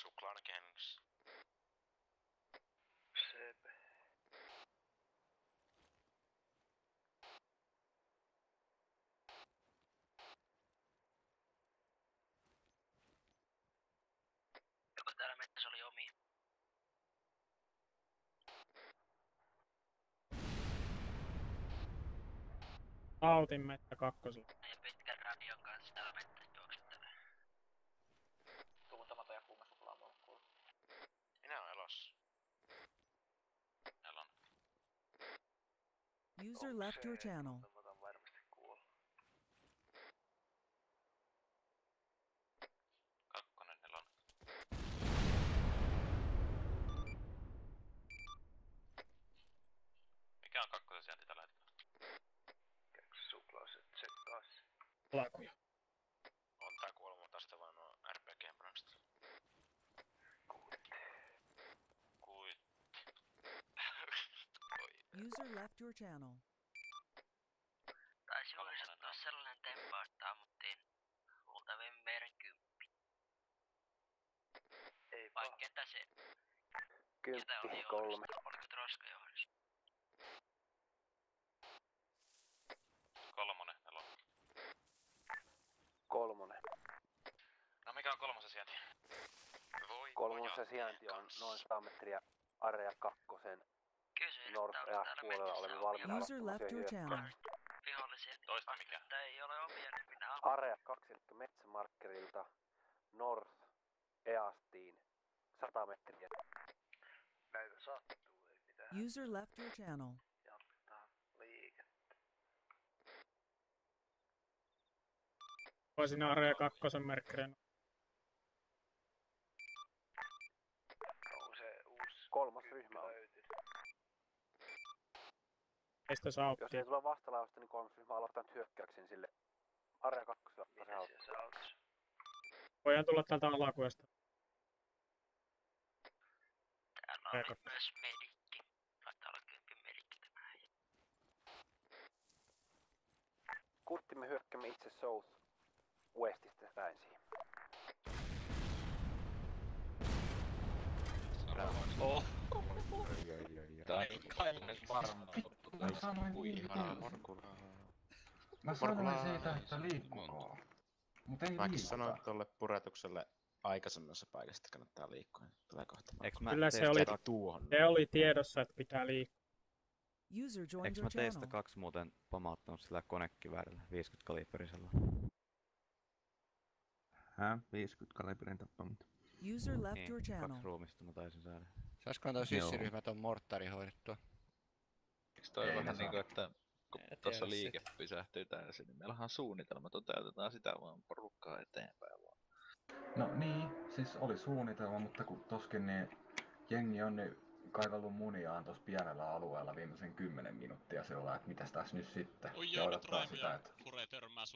Suklaan kengissä. Sep. Joko täällä mettässä oli omi? Autin mettä kakkosella. Ja pitkän radion kanssa täällä mettässä juoksettelee. Tuntematon ja kuuma suklaamolkkuun. Minä oon elossa. Elon. User left your channel. Tuntematon varmasti kuulla. Kakkonen, elon. Mikä on kakkosen sijainti tällä hetkellä? Käykö suklaaset tsekkaas? Lakuja. On tää kuolematasta vaan nuo RPG-branchit. Kuit. User left your channel. Taisi onnistua sellainen temppu, että ammuttiin luultavimmin meidän 10. Ei Vai paha. ketä se? Kymppi, Ketä oli 3. johdossa? Oliko Troska johdossa? Kolmonen, elon. 3. No mikä on kolmosen sijainti? Voi Kolmosen sijainti on noin 100 metriä Area 2 Kysyin, North että onko täällä puolella olemme mettässä valmiina omia User left your channel. vihollisia. Niin Toista vasta, mikä? että ei ole omia, niin minä ammun. Area 2, eli metsämarkkerilta North Eastiin 100 metriä. Näitä sattuu, ei mitään. User left your channel. Jatketaan liikettä. Voisin Area 2 merkkiin. Onko se uusi kolmas ryhmä on? Meistä Jos sauttiin. ei tule vastalausta, niin kolmas ryhmä aloittaa nyt hyökkäyksen sille Area 2. Mitä siellä autos? Voidaan tulla täältä alakujasta. Täällä oli myös medikki. Laittaa olla 10 medikki tämä. Kurtti, me hyökkäämme itse South Westistä päin siihen. Oh! Tai kai varmaan. Mä sanoin Mä sanoin siitä, että liikkukaa. Mut ei Mäkin liikuta. sanoin tolle puretukselle aikaisemmassa paikassa, että kannattaa liikkua. Tulee kohta. Kyllä se oli, tuohon. se oli tiedossa, että pitää liikkua. User joined Eikö your mä teistä channel. 2 muuten pamauttanut sillä konekiväärillä 50 kaliberisella? 50 kaliberin tappanut. User left Niin, your 2 channel. ruumista mä taisin saada. Saisikohan toi sissiryhmä ton morttari hoidettua? Eiks toi Ei vähän saa. niinku, että kun tossa liike pysähtyy täysin, niin meillähän on suunnitelma, toteutetaan sitä vaan porukkaa eteenpäin vaan. No niin, siis oli suunnitelma, mutta kun toskin niin jengi on nyt kaivellut muniaan tossa pienellä alueella viimeisen 10 minuuttia sillä, että mitäs tässä nyt sitten. Oi Ja joo, nyt odottaa Raimu sitä, ja että Fure törmää